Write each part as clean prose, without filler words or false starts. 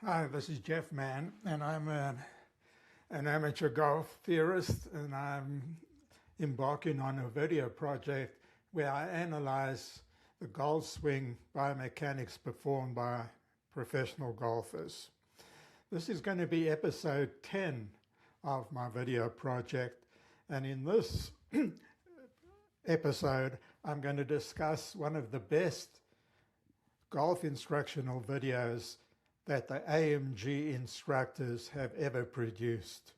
Hi, this is Jeff Mann, and I'm an amateur golf theorist, and I'm embarking on a video project where I analyze the golf swing biomechanics performed by professional golfers. This is going to be episode 10 of my video project, and in this episode, I'm going to discuss one of the best golf instructional videos that the AMG instructors have ever produced.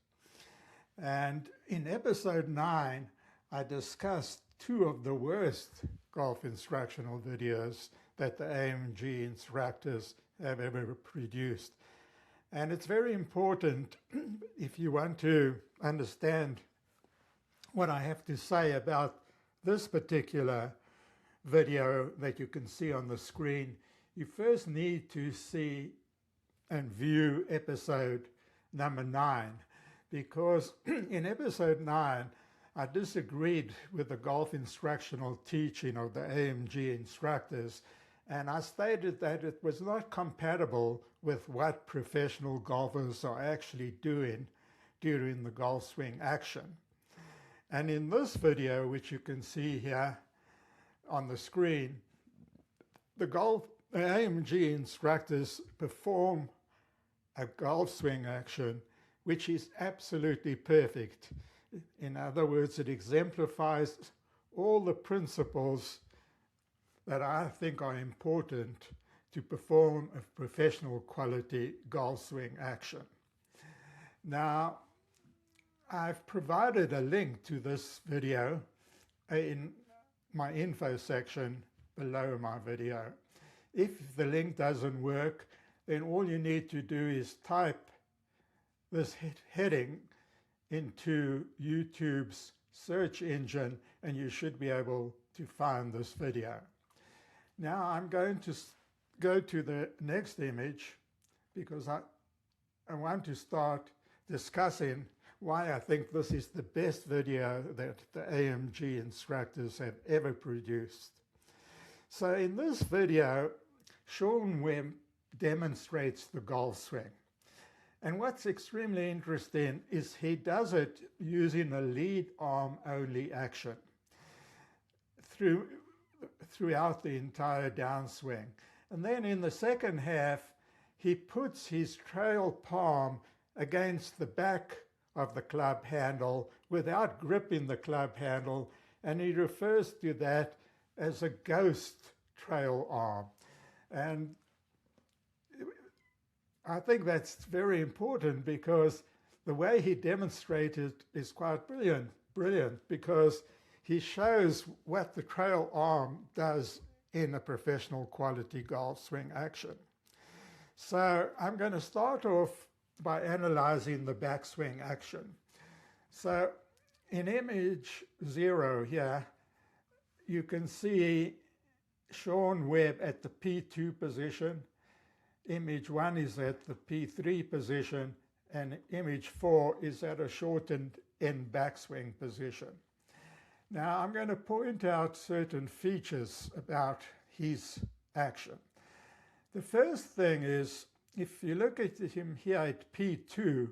And in episode 9, I discussed two of the worst golf instructional videos that the AMG instructors have ever produced. And it's very important if you want to understand what I have to say about this particular video that you can see on the screen. You first need to see and view episode number 9, because in episode 9 I disagreed with the golf instructional teaching of the AMG instructors, and I stated that it was not compatible with what professional golfers are actually doing during the golf swing action. And in this video, which you can see here on the screen, the AMG instructors perform a golf swing action which is absolutely perfect. In other words, it exemplifies all the principles that I think are important to perform a professional quality golf swing action. Now, I've provided a link to this video in my info section below my video. If the link doesn't work, then all you need to do is type this heading into YouTube's search engine and you should be able to find this video. Now I'm going to go to the next image because I want to start discussing why I think this is the best video that the AMG instructors have ever produced. So in this video, Shaun Webb demonstrates the golf swing. And what's extremely interesting is he does it using a lead arm only action throughout the entire downswing. And then in the second half, he puts his trail palm against the back of the club handle without gripping the club handle, and he refers to that as a ghost trail arm. And I think that's very important because the way he demonstrated is quite brilliant because he shows what the trail arm does in a professional quality golf swing action. So I'm going to start off by analyzing the backswing action. So in image 0 here, you can see Shaun Webb at the P2 position. Image 1 is at the P3 position, and image 4 is at a shortened end backswing position. Now I'm going to point out certain features about his action. The first thing is, if you look at him here at P2,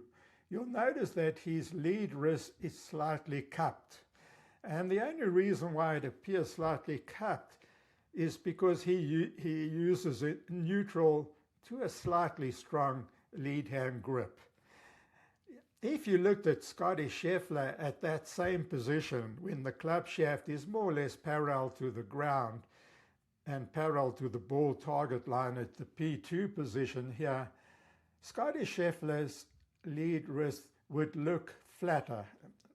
you'll notice that his lead wrist is slightly cupped. And the only reason why it appears slightly cupped is because he uses a neutral to a slightly strong lead hand grip. If you looked at Scotty Scheffler at that same position, when the club shaft is more or less parallel to the ground and parallel to the ball target line at the P2 position here, Scotty Scheffler's lead wrist would look flatter.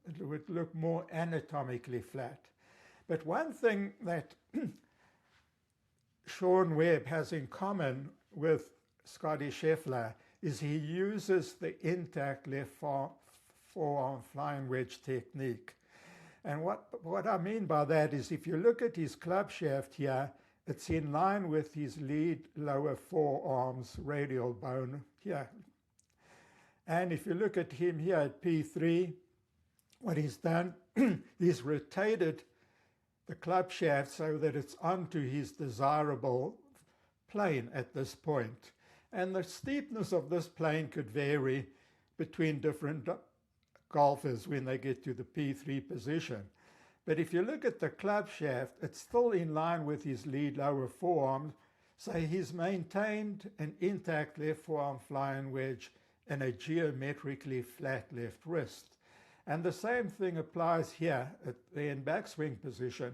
It would look more anatomically flat. But one thing that Shaun Webb has in common with Scotty Scheffler is he uses the intact left forearm flying wedge technique. And what I mean by that is if you look at his club shaft here, it's in line with his lead lower forearm's radial bone here. And if you look at him here at P3, what he's done, he's rotated the club shaft so that it's onto his desirable plane at this point. And the steepness of this plane could vary between different golfers when they get to the P3 position. But if you look at the club shaft, it's still in line with his lead lower forearm. So he's maintained an intact left forearm flying wedge and a geometrically flat left wrist. And the same thing applies here at the in backswing position.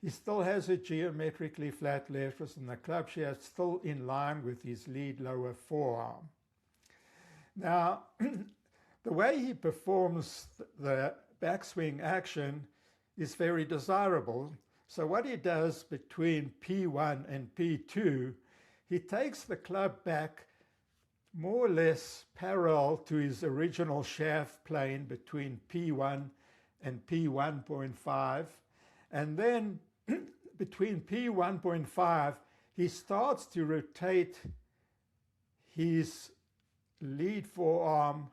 He still has a geometrically flat left wrist and the club shaft still in line with his lead lower forearm. Now, the way he performs the backswing action is very desirable. So what he does between P1 and P2, he takes the club back more or less parallel to his original shaft plane between P1 and P1.5. And then between P1.5, he starts to rotate his lead forearm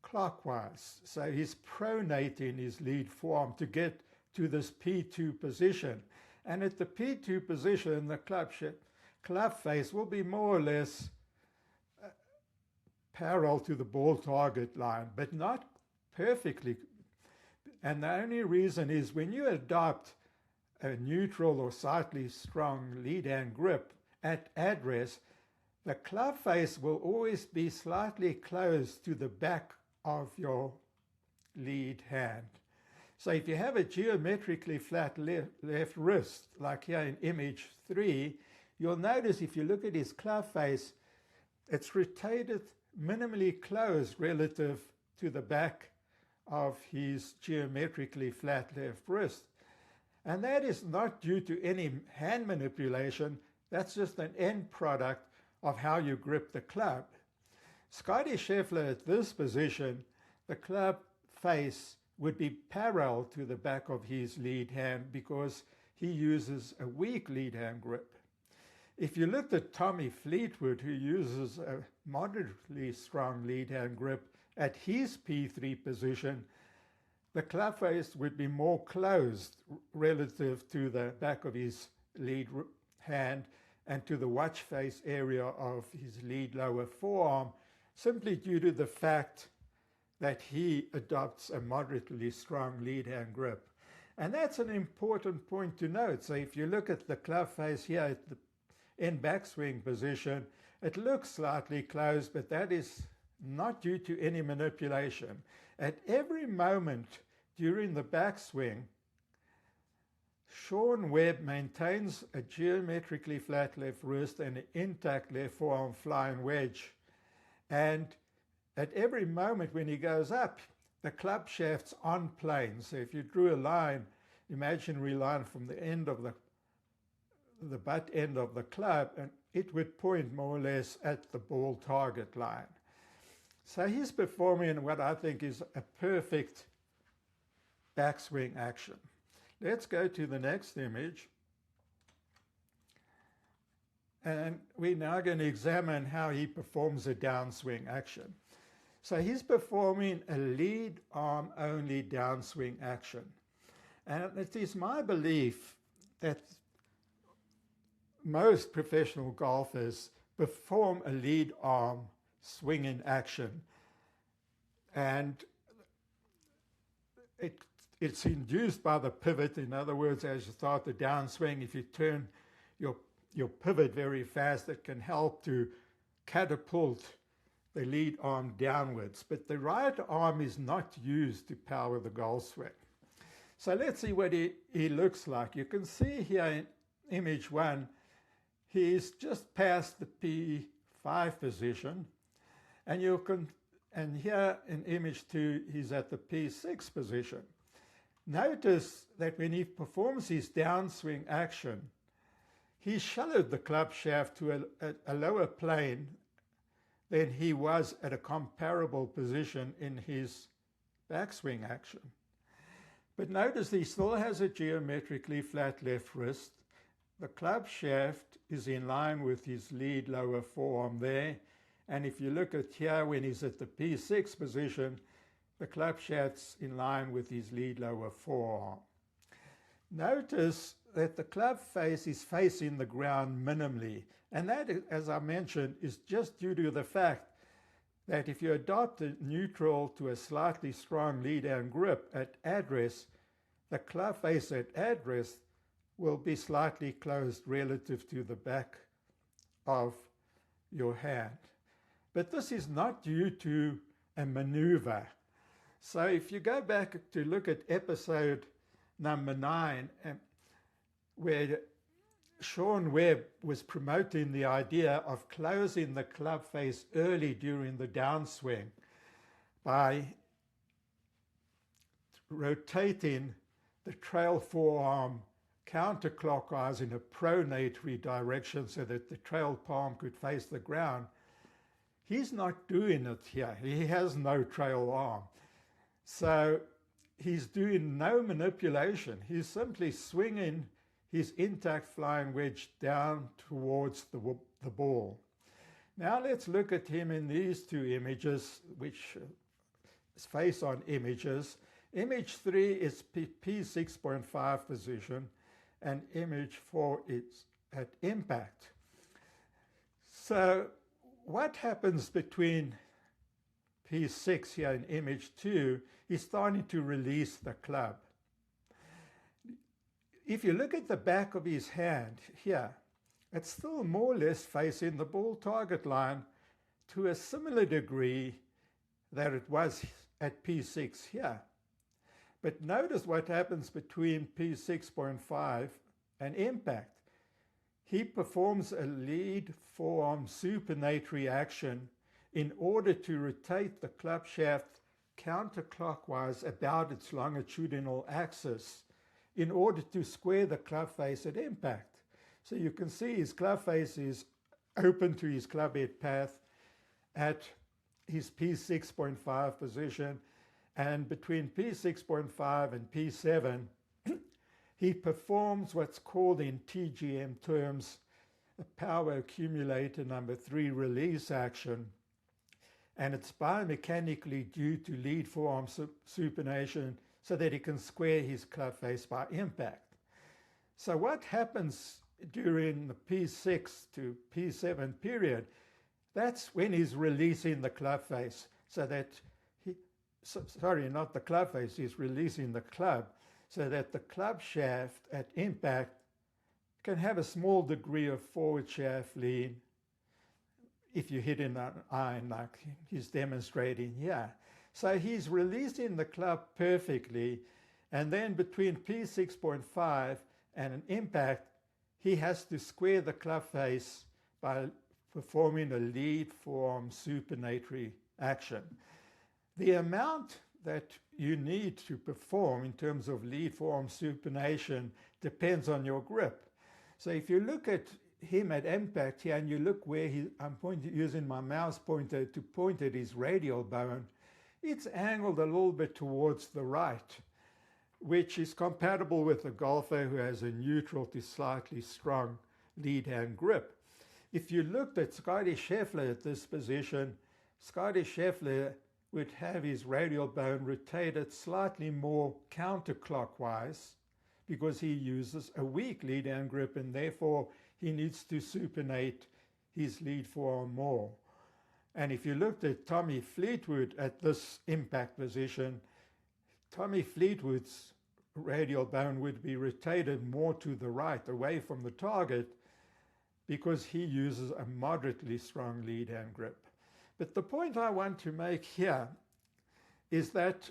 clockwise. So he's pronating his lead forearm to get to this P2 position. And at the P2 position, the club face will be more or less parallel to the ball target line, but not perfectly. And the only reason is when you adopt a neutral or slightly strong lead hand grip at address, the club face will always be slightly close to the back of your lead hand. So if you have a geometrically flat left wrist, like here in image 3, you'll notice if you look at his club face, it's rotated minimally close relative to the back of his geometrically flat left wrist. And that is not due to any hand manipulation, that's just an end product of how you grip the club. Scotty Scheffler at this position, the club face would be parallel to the back of his lead hand because he uses a weak lead hand grip. If you looked at Tommy Fleetwood, who uses a moderately strong lead hand grip at his P3 position, the club face would be more closed relative to the back of his lead hand and to the watch face area of his lead lower forearm, simply due to the fact that he adopts a moderately strong lead hand grip. And that's an important point to note. So if you look at the club face here at the in backswing position, it looks slightly closed, but that is not due to any manipulation. At every moment during the backswing, Shaun Webb maintains a geometrically flat left wrist and an intact left forearm flying wedge. And at every moment when he goes up, the club shaft's on plane. So if you drew a line, imaginary line from the end of the butt end of the club, and it would point more or less at the ball target line. So he's performing what I think is a perfect backswing action. Let's go to the next image. And we're now going to examine how he performs a downswing action. So he's performing a lead arm only downswing action. And it is my belief that most professional golfers perform a lead arm swinging action. And it's induced by the pivot. In other words, as you start the downswing, if you turn your pivot very fast, it can help to catapult the lead arm downwards. But the right arm is not used to power the golf swing. So let's see what he looks like. You can see here in image 1, he's just past the P5 position. And here in image 2, he's at the P6 position. Notice that when he performs his downswing action, he shallowed the club shaft to a lower plane than he was at a comparable position in his backswing action. But notice he still has a geometrically flat left wrist. The club shaft is in line with his lead lower forearm there. And if you look at here when he's at the P6 position, the club shaft's in line with his lead lower forearm. Notice that the club face is facing the ground minimally. And that, as I mentioned, is just due to the fact that if you adopt a neutral to a slightly strong lead hand grip at address, the club face at address will be slightly closed relative to the back of your hand. But this is not due to a maneuver. So if you go back to look at episode number 9, where Shaun Webb was promoting the idea of closing the club face early during the downswing by rotating the trail forearm counterclockwise in a pronatory direction so that the trail palm could face the ground. He's not doing it here. He has no trail arm. So he's doing no manipulation. He's simply swinging his intact flying wedge down towards the ball. Now let's look at him in these two images, which is face-on images. Image 3 is P6.5 position, and image 4 is at impact. So what happens between P6 here in image 2, he's starting to release the club. If you look at the back of his hand here, it's still more or less facing the ball target line to a similar degree that it was at P6 here. But notice what happens between P6.5 and impact. He performs a lead forearm supinatory action in order to rotate the club shaft counterclockwise about its longitudinal axis in order to square the club face at impact. So you can see his club face is open to his club head path at his P6.5 position, and between P6.5 and P7, he performs what's called in TGM terms a power accumulator number 3 release action, and it's biomechanically due to lead forearm supination so that he can square his club face by impact. So what happens during the P6 to P7 period, that's when he's releasing the club face so that not the club face, he's releasing the club so that the club shaft at impact can have a small degree of forward shaft lean if you hit in an iron like he's demonstrating here. So he's releasing the club perfectly, and then between P6.5 and an impact, he has to square the club face by performing a lead forearm supinatory action. The amount that you need to perform in terms of lead forearm supination depends on your grip. So if you look at him at impact here and you look where I'm using my mouse pointer to point at his radial bone, it's angled a little bit towards the right, which is compatible with a golfer who has a neutral to slightly strong lead hand grip. If you looked at Scotty Scheffler at this position, Scotty Scheffler would have his radial bone rotated slightly more counterclockwise because he uses a weak lead hand grip, and therefore he needs to supinate his lead forearm more. And if you looked at Tommy Fleetwood at this impact position, Tommy Fleetwood's radial bone would be rotated more to the right, away from the target, because he uses a moderately strong lead hand grip. But the point I want to make here is that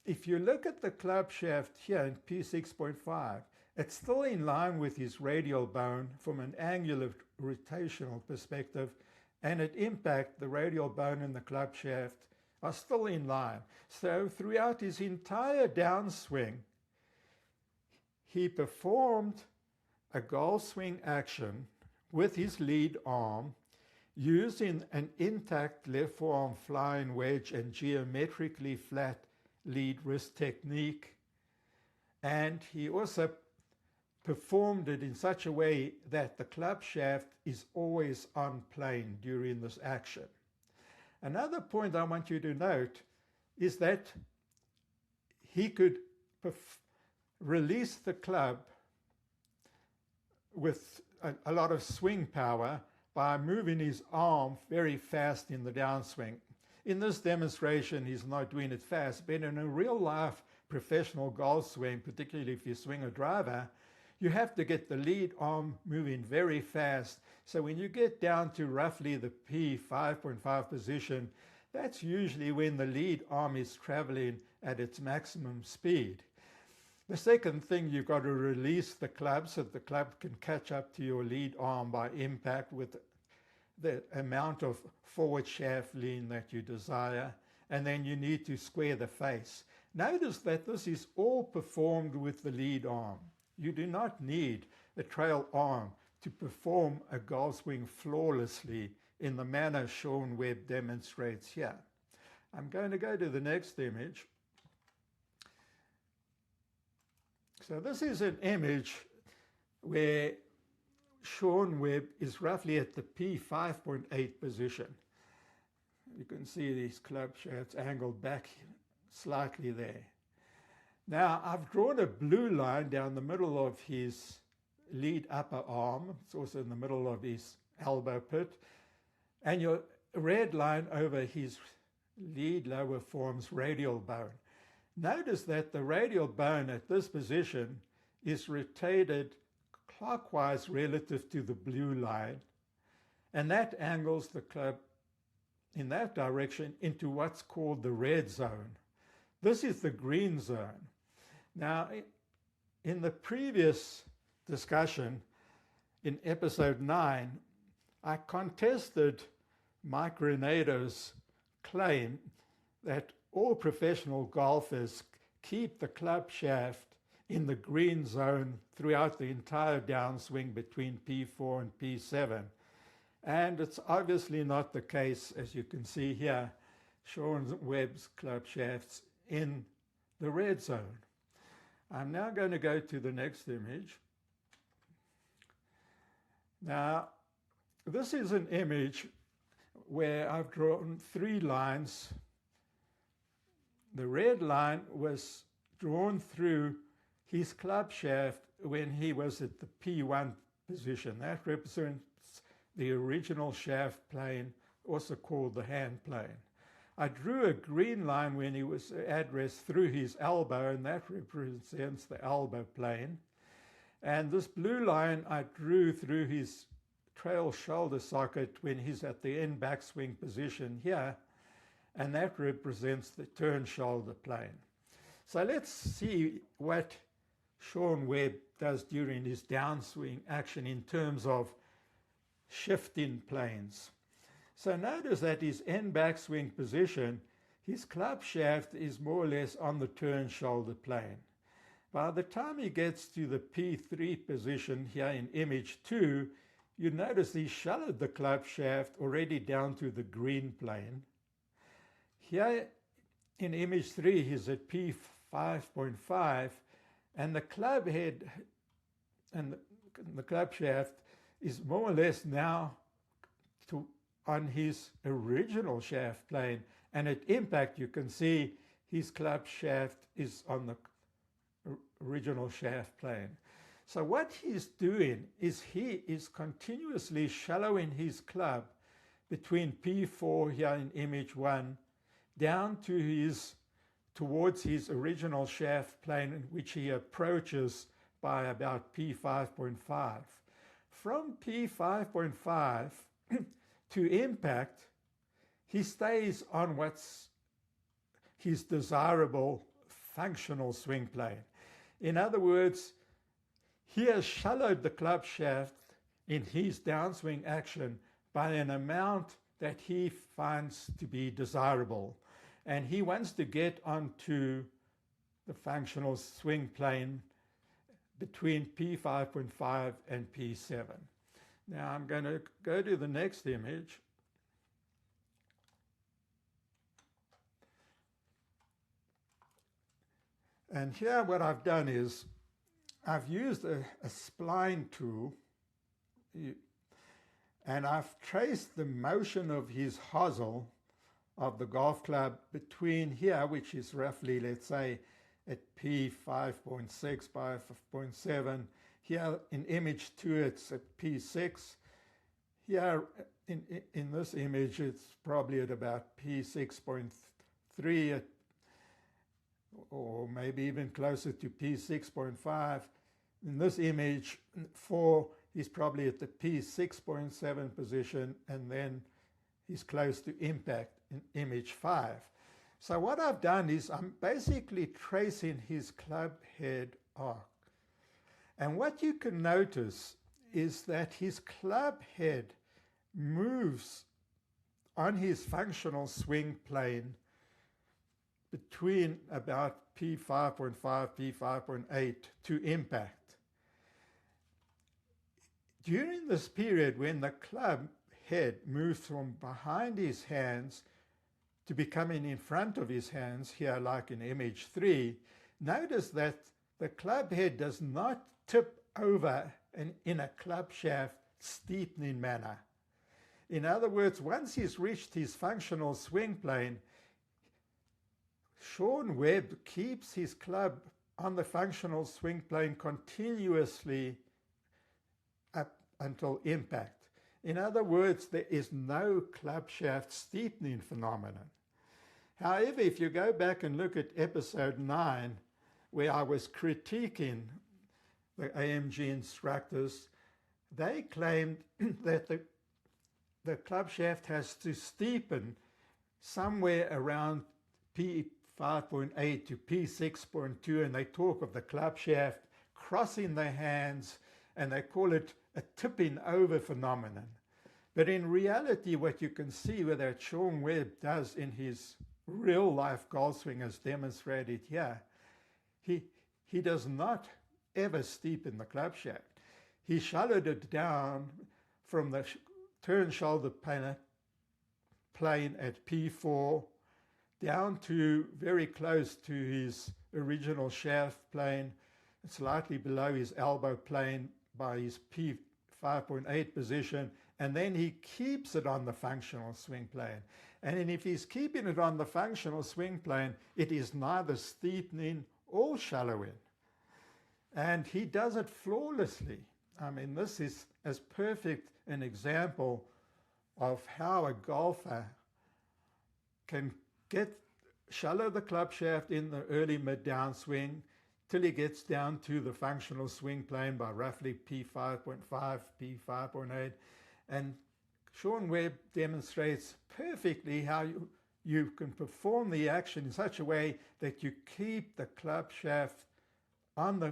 if you look at the club shaft here in P6.5, it's still in line with his radial bone from an angular rotational perspective, and at impact, the radial bone and the club shaft are still in line. So throughout his entire downswing, he performed a golf swing action with his lead arm using an intact left forearm flying wedge and geometrically flat lead wrist technique. And he also performed it in such a way that the club shaft is always on plane during this action. Another point I want you to note is that he could release the club with a lot of swing power by moving his arm very fast in the downswing. In this demonstration, he's not doing it fast, but in a real-life professional golf swing, particularly if you swing a driver, you have to get the lead arm moving very fast. So when you get down to roughly the P5.5 position, that's usually when the lead arm is traveling at its maximum speed. The second thing, you've got to release the club so that the club can catch up to your lead arm by impact with the amount of forward shaft lean that you desire. And then you need to square the face. Notice that this is all performed with the lead arm. You do not need a trail arm to perform a golf swing flawlessly in the manner Shaun Webb demonstrates here. I'm going to go to the next image. So this is an image where Shaun Webb is roughly at the P5.8 position. You can see these club shafts angled back slightly there. Now I've drawn a blue line down the middle of his lead upper arm. It's also in the middle of his elbow pit. And your red line over his lead lower forearm's radial bone. Notice that the radial bone at this position is rotated clockwise relative to the blue line, and that angles the club in that direction into what's called the red zone. This is the green zone. Now, in the previous discussion, in episode 9, I contested Mike Renado's claim that all professional golfers keep the club shaft in the green zone throughout the entire downswing between P4 and P7. And it's obviously not the case, as you can see here, Shaun Webb's club shafts in the red zone. I'm now going to go to the next image. Now, this is an image where I've drawn 3 lines. The red line was drawn through his club shaft when he was at the P1 position. That represents the original shaft plane, also called the hand plane. I drew a green line when he was addressed through his elbow, and that represents the elbow plane. And this blue line I drew through his trail shoulder socket when he's at the end backswing position here, and that represents the turn shoulder plane. So let's see what Shaun Webb does during his downswing action in terms of shifting planes. So notice that his end backswing position, his club shaft is more or less on the turn shoulder plane. By the time he gets to the P3 position here in image 2, you notice he shallowed the club shaft already down to the green plane. Here in image 3, he's at P5.5, and the club head and the club shaft is more or less now on his original shaft plane, and at impact you can see his club shaft is on the original shaft plane. So what he's doing is he is continuously shallowing his club between P4 here in image 1 down to towards his original shaft plane, which he approaches by about P5.5. From P5.5 to impact, he stays on what's his desirable functional swing plane. In other words, he has shallowed the club shaft in his downswing action by an amount that he finds to be desirable. And he wants to get onto the functional swing plane between P5.5 and P7. Now I'm going to go to the next image. And here what I've done is I've used a spline tool, and I've traced the motion of his hosel of the golf club between here, which is roughly, let's say, at P5.6, 5.7, Here in image 2, it's at P6. Here in this image, it's probably at about P6.3, or maybe even closer to P6.5. In this image 4, he's probably at the P6.7 position, and then he's close to impact in image 5. So what I've done is I'm basically tracing his club head arc. And what you can notice is that his club head moves on his functional swing plane between about P5.5, P5.8 to impact. During this period, when the club head moves from behind his hands to becoming in front of his hands, here like in image 3, notice that the club head does not tip over in a club shaft steepening manner. In other words, once he's reached his functional swing plane, Shaun Webb keeps his club on the functional swing plane continuously up until impact. In other words, there is no club shaft steepening phenomenon. However, if you go back and look at episode 9, where I was critiquing the AMG instructors, they claimed that the club shaft has to steepen somewhere around P5.8 to P6.2, and they talk of the club shaft crossing the hands, and they call it a tipping over phenomenon. But in reality, what you can see that Shaun Webb does in his real life golf swing, as demonstrated here, he does not ever steepen the club shaft. He shallowed it down from the turn shoulder plane at P4 down to very close to his original shaft plane, slightly below his elbow plane by his P5.8 position, and then he keeps it on the functional swing plane. And if he's keeping it on the functional swing plane, it is neither steepening or shallowing. And he does it flawlessly. I mean, this is as perfect an example of how a golfer can shallow the club shaft in the early mid downswing till he gets down to the functional swing plane by roughly P5.5, P5.8. And Shaun Webb demonstrates perfectly how you can perform the action in such a way that you keep the club shaft on the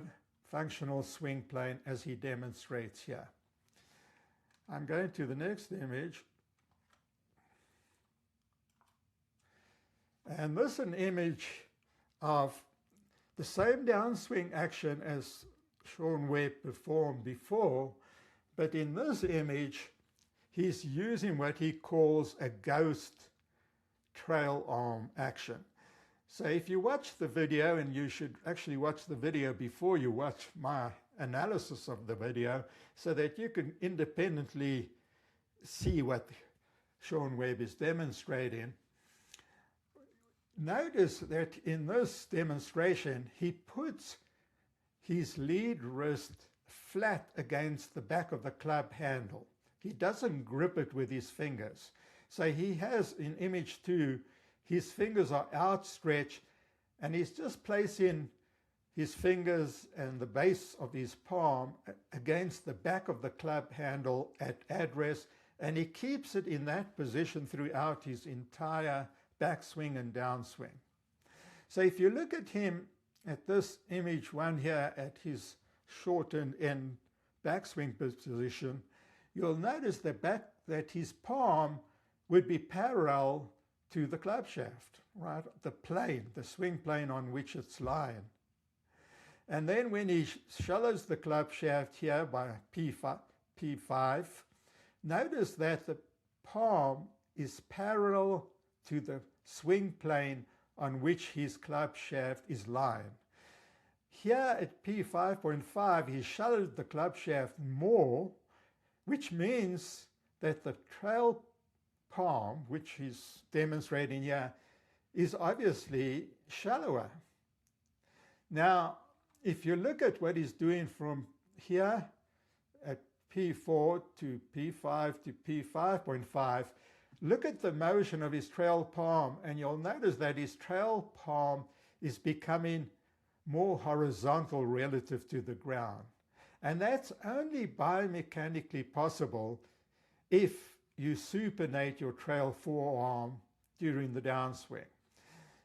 functional swing plane as he demonstrates here. I'm going to the next image. And this is an image of the same downswing action as Shaun Webb performed before, but in this image, he's using what he calls a ghost trail arm action. So if you watch the video, and you should actually watch the video before you watch my analysis of the video, so that you can independently see what Shaun Webb is demonstrating. Notice that in this demonstration, he puts his lead wrist flat against the back of the club handle. He doesn't grip it with his fingers. So he has, in image 2, his fingers are outstretched, and he's just placing his fingers and the base of his palm against the back of the club handle at address, and he keeps it in that position throughout his entire backswing and downswing. So if you look at him at this image 1 here at his shortened end backswing position, you'll notice that his palm would be parallel to the club shaft, right? The plane, the swing plane on which it's lying. And then when he shallows the club shaft here by P5, notice that the palm is parallel to the swing plane on which his club shaft is lying. Here at P5.5, he shallowed the club shaft more, which means that the trail palm, which he's demonstrating here, is obviously shallower. Now, if you look at what he's doing from here at P4 to P5 to P5.5, look at the motion of his trail palm, and you'll notice that his trail palm is becoming more horizontal relative to the ground. And that's only biomechanically possible if you supinate your trail forearm during the downswing.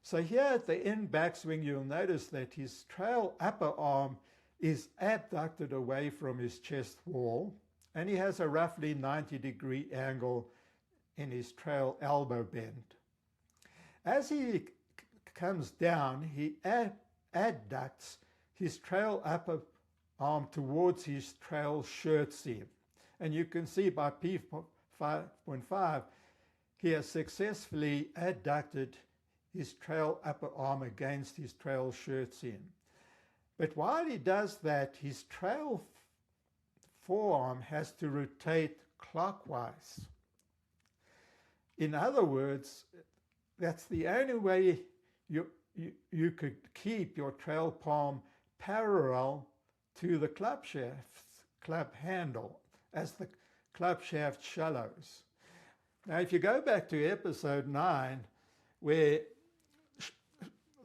So here at the end backswing, you'll notice that his trail upper arm is abducted away from his chest wall, and he has a roughly 90-degree angle in his trail elbow bend. As he comes down, he adducts his trail upper arm towards his trail shirt seam. And you can see by P5.5, he has successfully adducted his trail upper arm against his trail shirt seam. But while he does that, his trail forearm has to rotate clockwise. In other words, that's the only way you could keep your trail palm parallel to the club handle as the club shaft shallows. Now, if you go back to episode 9, where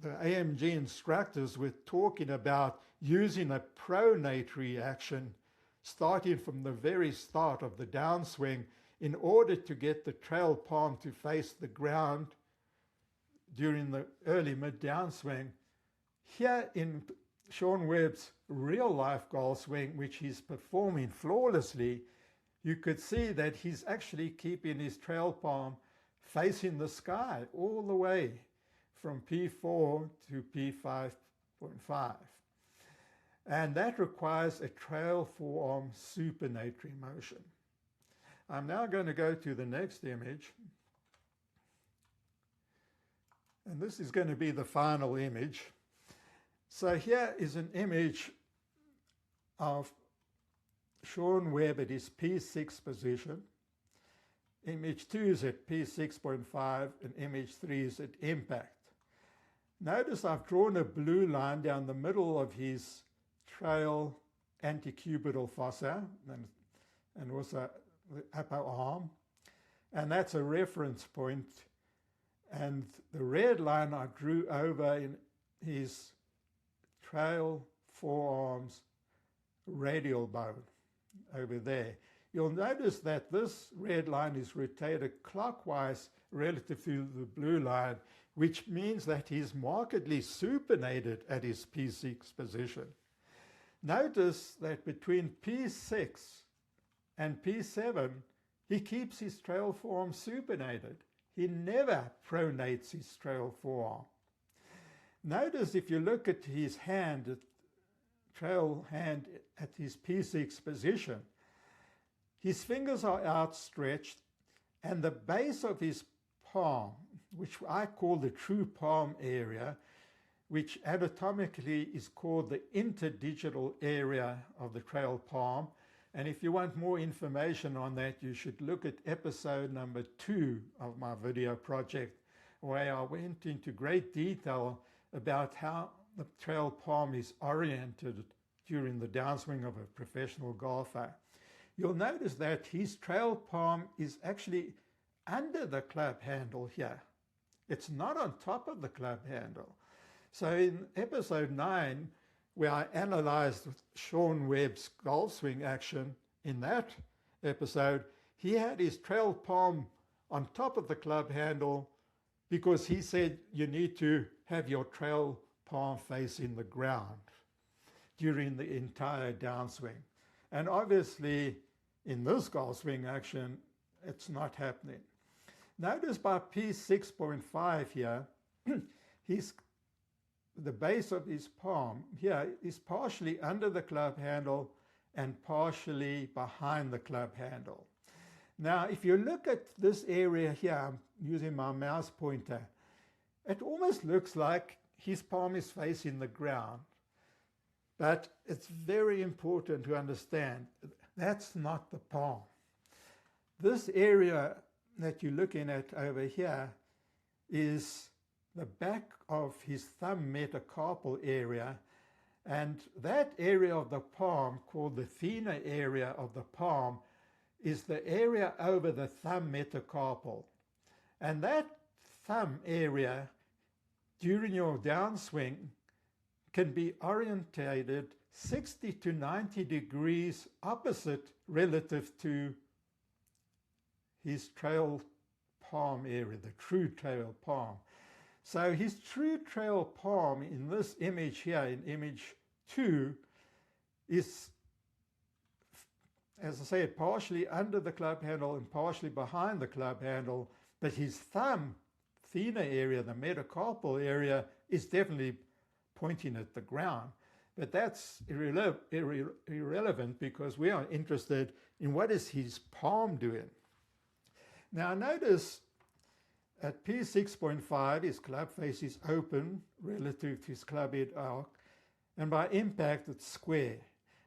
the AMG instructors were talking about using a pronate reaction starting from the very start of the downswing in order to get the trail palm to face the ground during the early mid-downswing, here in Shaun Webb's real-life golf swing, which he's performing flawlessly, you could see that he's actually keeping his trail palm facing the sky all the way from P4 to P5.5. And that requires a trail forearm supinatory motion. I'm now going to go to the next image. And this is going to be the final image. So here is an image of Shaun Webb at his P6 position. Image 2 is at P6.5 and image 3 is at impact. Notice I've drawn a blue line down the middle of his trail antecubital fossa and also the upper arm. And that's a reference point. And the red line I drew over in his trail forearms radial bone over there. You'll notice that this red line is rotated clockwise relative to the blue line, which means that he's markedly supinated at his P6 position. Notice that between P6 and P7, he keeps his trail forearm supinated. He never pronates his trail forearm. Notice if you look at his hand, trail hand at his P6 position, his fingers are outstretched and the base of his palm, which I call the true palm area, which anatomically is called the interdigital area of the trail palm. And if you want more information on that, you should look at episode number 2 of my video project, where I went into great detail about how the trail palm is oriented during the downswing of a professional golfer. You'll notice that his trail palm is actually under the club handle here. It's not on top of the club handle. So in episode 9, where I analyzed Shaun Webb's golf swing action, in that episode, he had his trail palm on top of the club handle because he said you need to have your trail palm facing the ground during the entire downswing. And obviously, in this golf swing action, it's not happening. Notice by P6.5 here, the base of his palm here is partially under the club handle and partially behind the club handle. Now, if you look at this area here, I'm using my mouse pointer, it almost looks like his palm is facing the ground. But it's very important to understand that's not the palm. This area that you're looking at over here is the back of his thumb metacarpal area, And that area of the palm, called the thenar area of the palm, is the area over the thumb metacarpal. And that thumb area, during your downswing, can be orientated 60 to 90 degrees opposite relative to his trail palm area, the true trail palm. So his true trail palm in this image here, in image 2, is, as I say, partially under the club handle and partially behind the club handle, but his thumb thenar area, the metacarpal area, is definitely pointing at the ground. But that's irrelevant because we are interested in what is his palm doing. Now notice at P6.5, his club face is open relative to his club head arc, and by impact it's square.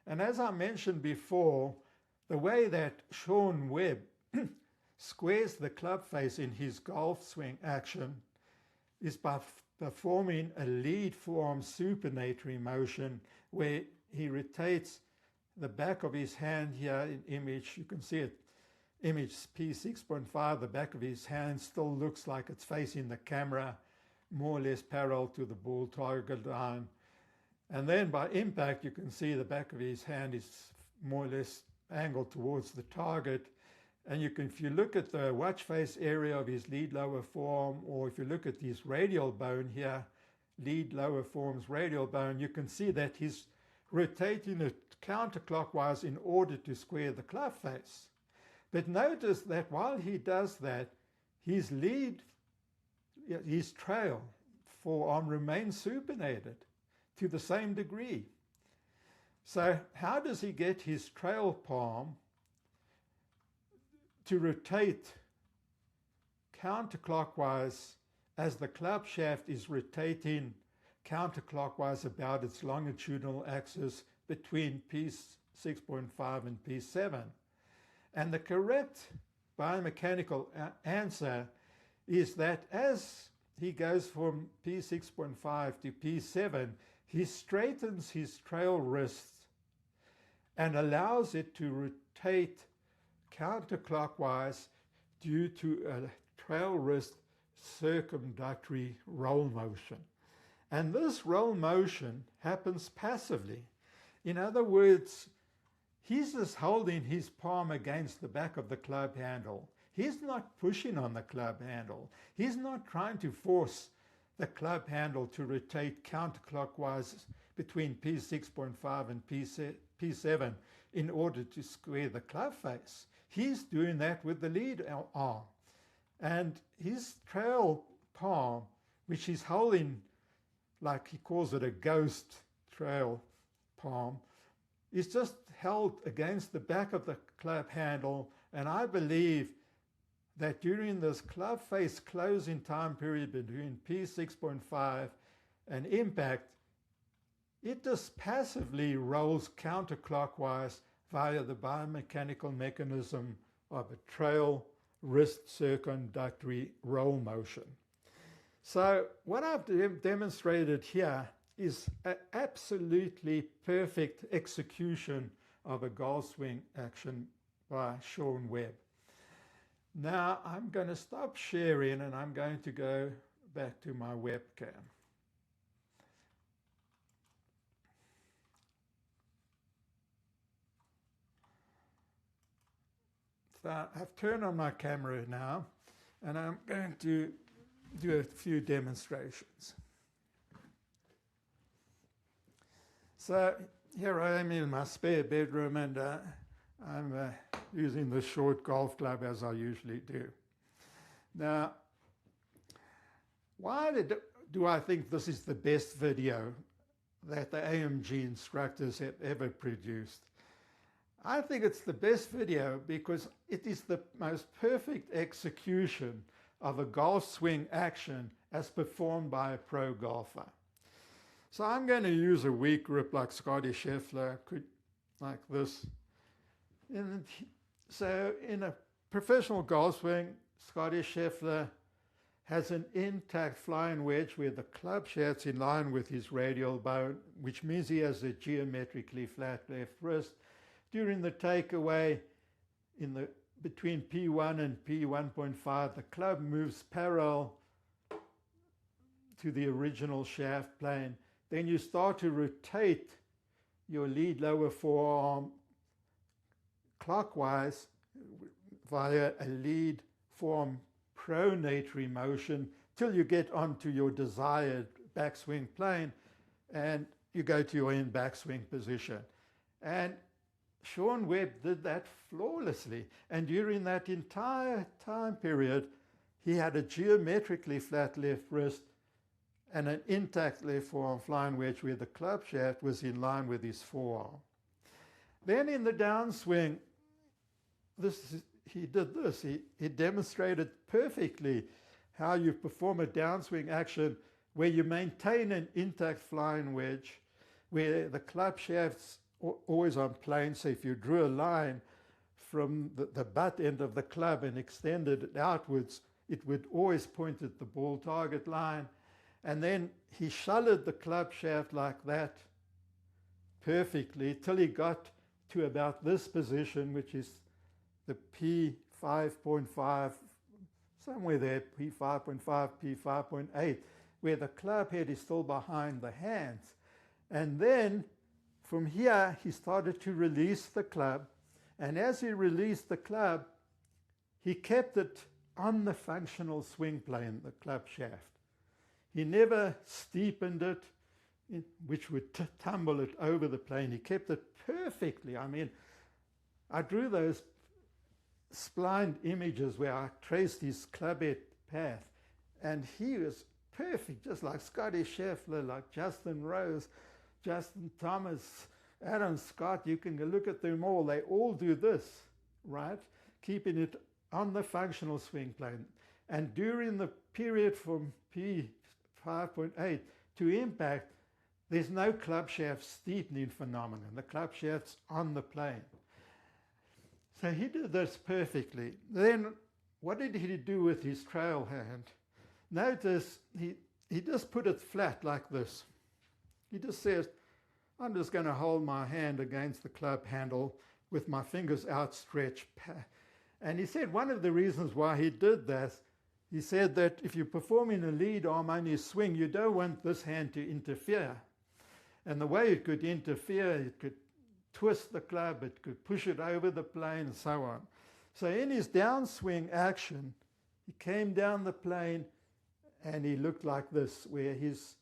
And as I mentioned before, the way that Shaun Webb squares the club face in his golf swing action is by performing a lead forearm supinatory motion where he rotates the back of his hand here in image. You can see it, image P6.5, the back of his hand still looks like it's facing the camera, more or less parallel to the ball target line. And then by impact, you can see the back of his hand is more or less angled towards the target. And you can, if you look at the watch face area of his lead lower forearm, or if you look at his radial bone here, lead lower forearm's radial bone, you can see that he's rotating it counterclockwise in order to square the club face. But notice that while he does that, his trail forearm remains supinated to the same degree. So how does he get his trail palm to rotate counterclockwise as the club shaft is rotating counterclockwise about its longitudinal axis between P6.5 and P7? And the correct biomechanical answer is that as he goes from P6.5 to P7, he straightens his trail wrist and allows it to rotate counterclockwise due to a trail wrist circumductory roll motion. And this roll motion happens passively. In other words, he's just holding his palm against the back of the club handle. He's not pushing on the club handle. He's not trying to force the club handle to rotate counterclockwise between P6.5 and P7 in order to square the club face. He's doing that with the lead arm. And his trail palm, which he's holding, like he calls it a ghost trail palm, is just held against the back of the club handle. And I believe that during this club face closing time period between P6.5 and impact, it just passively rolls counterclockwise via the biomechanical mechanism of a trail wrist circumductory roll motion. So what I've demonstrated here is an absolutely perfect execution of a golf swing action by Shaun Webb. Now I'm going to stop sharing and I'm going to go back to my webcam. So I've turned on my camera now and I'm going to do a few demonstrations. So here I am in my spare bedroom and I'm using the short golf club as I usually do. Now, why do I think this is the best video that the AMG instructors have ever produced? I think it's the best video because it is the most perfect execution of a golf swing action as performed by a pro golfer. So I'm going to use a weak grip like Scotty Scheffler, like this. So in a professional golf swing, Scotty Scheffler has an intact flying wedge where the club shaft's in line with his radial bone, which means he has a geometrically flat left wrist. During the takeaway, between P1 and P1.5, the club moves parallel to the original shaft plane. Then you start to rotate your lead lower forearm clockwise via a lead forearm pronatory motion till you get onto your desired backswing plane, and you go to your end backswing position. And Shaun Webb did that flawlessly, and during that entire time period he had a geometrically flat left wrist and an intact left forearm flying wedge where the club shaft was in line with his forearm. Then in the downswing, he did this. He demonstrated perfectly how you perform a downswing action where you maintain an intact flying wedge, where the club shaft's always on plane. So if you drew a line from the butt end of the club and extended it outwards, it would always point at the ball target line. And then he shouldered the club shaft like that perfectly till he got to about this position, which is the P5.5, somewhere there, P5.5, P5.8, where the club head is still behind the hands. And then from here, he started to release the club. And as he released the club, he kept it on the functional swing plane, the club shaft. He never steepened it, which would tumble it over the plane. He kept it perfectly. I mean, I drew those splined images where I traced his club head path, and he was perfect, just like Scotty Scheffler, like Justin Rose, Justin Thomas, Adam Scott. You can look at them all. They all do this, right? Keeping it on the functional swing plane. And during the period from P5.8 to impact, there's no club shaft steepening phenomenon. The club shaft's on the plane. So he did this perfectly. Then what did he do with his trail hand? Notice he just put it flat like this. He just says, I'm just going to hold my hand against the club handle with my fingers outstretched. And he said one of the reasons why he did that, he said that if you're performing a lead arm only swing, you don't want this hand to interfere. And the way it could interfere, it could twist the club, it could push it over the plane, and so on. So in his downswing action, he came down the plane and he looked like this, where his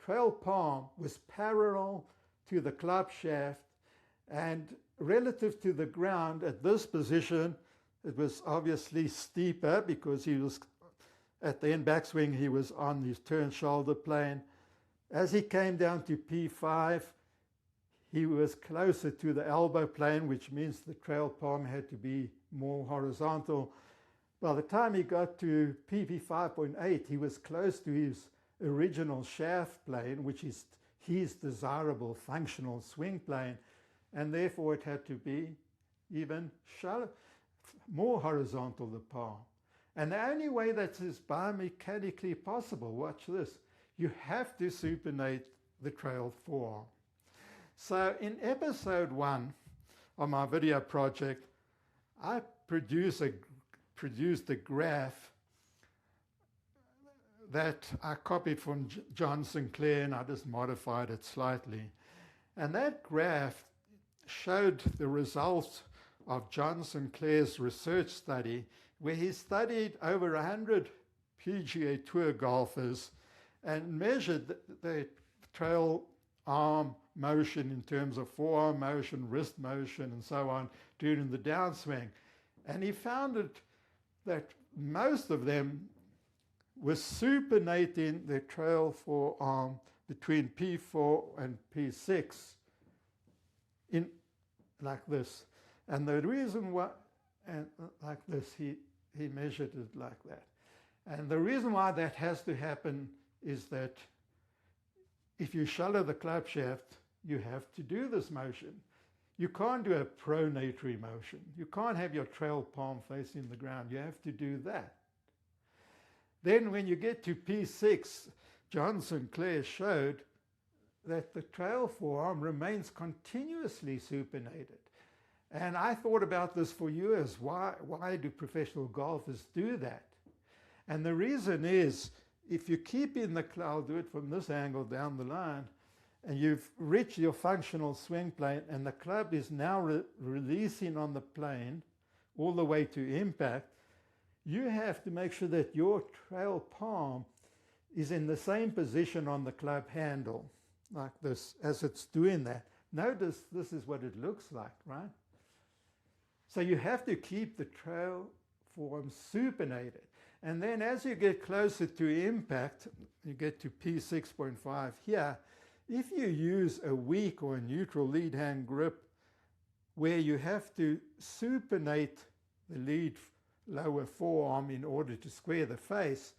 trail palm was parallel to the club shaft, and relative to the ground at this position, it was obviously steeper because he was at the end backswing, he was on his turn shoulder plane. As he came down to P5, he was closer to the elbow plane, which means the trail palm had to be more horizontal. By the time he got to PP5.8, he was close to his original shaft plane, which is his desirable functional swing plane, and therefore it had to be even shallow, more horizontal, the palm. And the only way that is biomechanically possible, watch this, you have to supinate the trail forearm. So in episode 1 of my video project, I produced a graph that I copied from John Sinclair, and I just modified it slightly. And that graph showed the results of John Sinclair's research study, where he studied over 100 PGA Tour golfers and measured the trail arm motion in terms of forearm motion, wrist motion, and so on during the downswing. And he found that most of them were supinating their trail forearm between P4 and P6 in like this. And the reason why, and like this, he measured it like that. And the reason why that has to happen is that if you shoulder the club shaft, you have to do this motion. You can't do a pronatory motion. You can't have your trail palm facing the ground. You have to do that. Then when you get to P6, John Sinclair showed that the trail forearm remains continuously supinated. And I thought about this for years. Why do professional golfers do that? And the reason is, if you keep in the club, I'll do it from this angle down the line, and you've reached your functional swing plane, and the club is now releasing on the plane all the way to impact, you have to make sure that your trail palm is in the same position on the club handle, like this, as it's doing that. Notice this is what it looks like, right? So you have to keep the trail form supinated. And then as you get closer to impact, you get to P6.5 here, if you use a weak or a neutral lead hand grip where you have to supinate the lead lower forearm in order to square the face,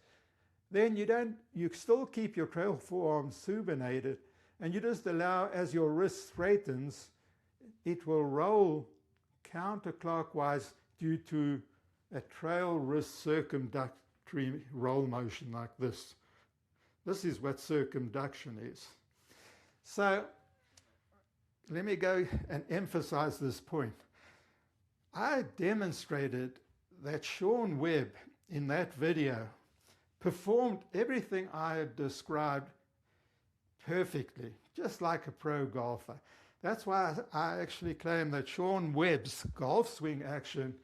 then you still keep your trail forearm supinated, and you just allow, as your wrist straightens, it will roll counterclockwise due to a trail wrist circumductory roll motion like this. This is what circumduction is. So let me go and emphasize this point. I demonstrated that Shaun Webb in that video performed everything I had described perfectly, just like a pro golfer. That's why I actually claim that Shaun Webb's golf swing action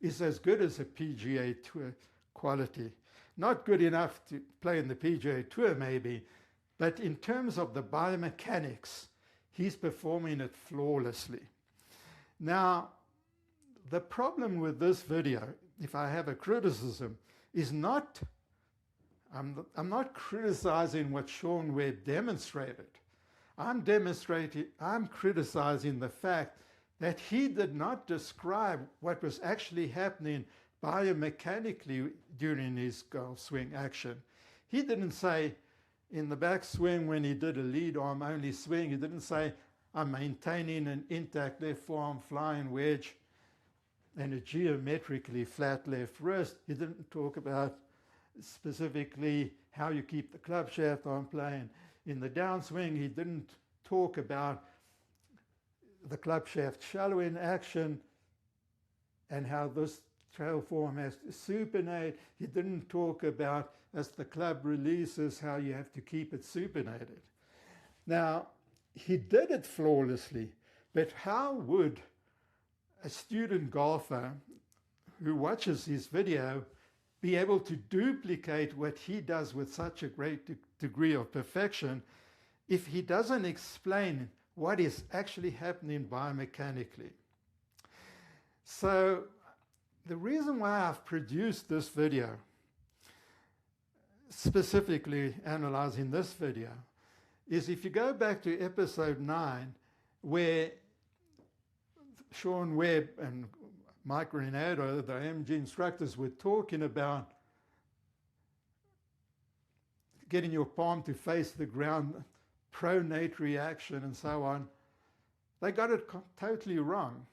is as good as a PGA Tour quality. Not good enough to play in the PGA Tour maybe, but in terms of the biomechanics, he's performing it flawlessly. Now, the problem with this video, if I have a criticism, is not, I'm not criticizing what Shaun Webb demonstrated. I'm criticizing the fact that he did not describe what was actually happening biomechanically during his golf swing action. He didn't say in the backswing when he did a lead arm only swing, he didn't say, I'm maintaining an intact left forearm flying wedge and a geometrically flat left wrist. He didn't talk about specifically how you keep the club shaft on plane. In the downswing, he didn't talk about the club shaft shallow in action and how this trail form has to supinate. He didn't talk about, as the club releases, how you have to keep it supinated. Now, he did it flawlessly, but how would a student golfer who watches his video be able to duplicate what he does with such a great degree of perfection if he doesn't explain what is actually happening biomechanically? So the reason why I've produced this video, specifically analyzing this video, is if you go back to episode 9, where Shaun Webb and Mike Renato, the AMG instructors, were talking about getting your palm to face the ground, pronatory action, and so on. They got it totally wrong.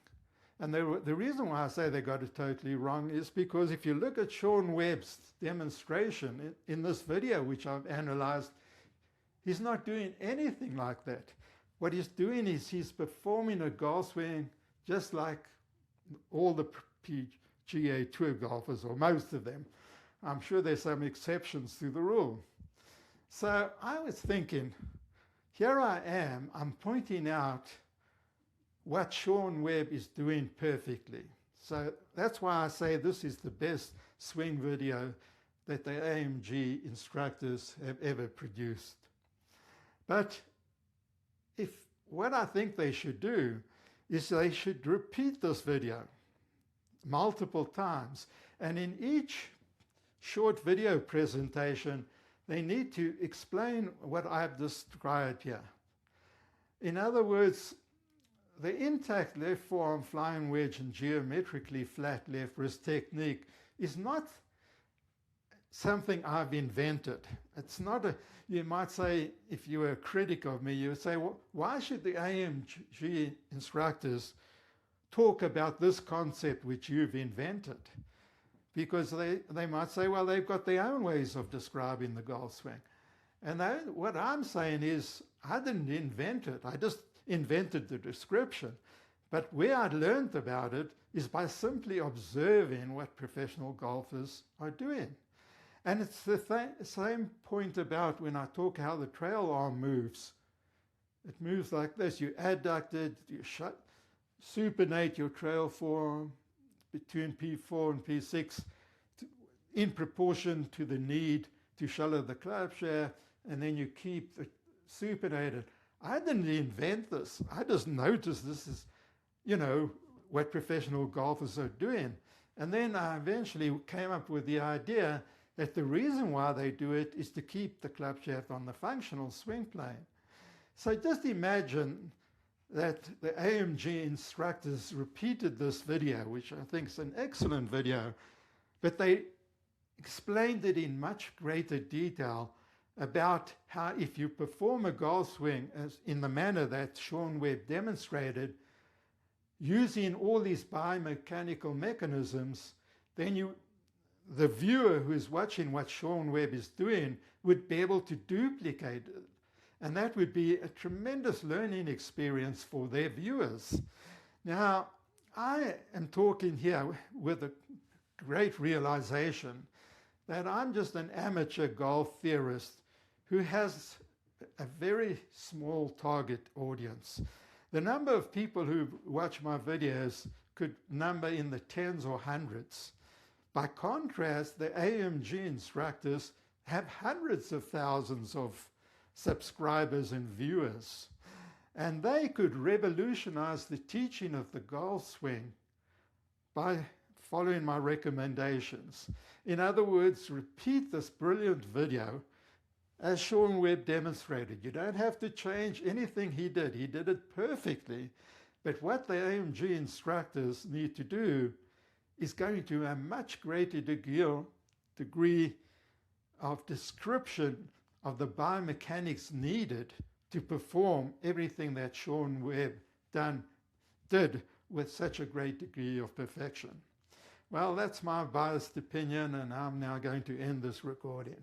And the reason why I say they got it totally wrong is because if you look at Shaun Webb's demonstration in this video, which I've analyzed, he's not doing anything like that. What he's doing is he's performing a golf swing just like all the PGA Tour golfers, or most of them. I'm sure there's some exceptions to the rule. So I was thinking, here I am, I'm pointing out what Shaun Webb is doing perfectly. So that's why I say this is the best swing video that the AMG instructors have ever produced. But what I think they should do is they should repeat this video multiple times. And in each short video presentation, they need to explain what I've described here. In other words, the intact left forearm flying wedge and geometrically flat left wrist technique is not something I've invented. It's not you might say, if you were a critic of me, you would say, well, why should the AMG instructors talk about this concept which you've invented? because they might say, well, they've got their own ways of describing the golf swing. And what I'm saying is, I didn't invent it. I just invented the description. But where I learned about it is by simply observing what professional golfers are doing. And it's the same point about when I talk how the trail arm moves. It moves like this. You adduct it, you supinate your trail forearm between P4 and P6 in proportion to the need to shallow the club shaft, and then you keep it supinated. I didn't invent this. I just noticed this is, what professional golfers are doing. And then I eventually came up with the idea that the reason why they do it is to keep the club shaft on the functional swing plane. So just imagine that the AMG instructors repeated this video, which I think is an excellent video, but they explained it in much greater detail about how if you perform a golf swing as in the manner that Shaun Webb demonstrated, using all these biomechanical mechanisms, then the viewer who is watching what Shaun Webb is doing would be able to duplicate it. And that would be a tremendous learning experience for their viewers. Now, I am talking here with a great realization that I'm just an amateur golf theorist who has a very small target audience. The number of people who watch my videos could number in the tens or hundreds. By contrast, the AMG instructors have hundreds of thousands of subscribers and viewers, and they could revolutionize the teaching of the golf swing by following my recommendations. In other words, repeat this brilliant video as Shaun Webb demonstrated. You don't have to change anything he did. He did it perfectly. But what the AMG instructors need to do is going to a much greater degree of description of the biomechanics needed to perform everything that Shaun Webb did with such a great degree of perfection. Well, that's my biased opinion, and I'm now going to end this recording.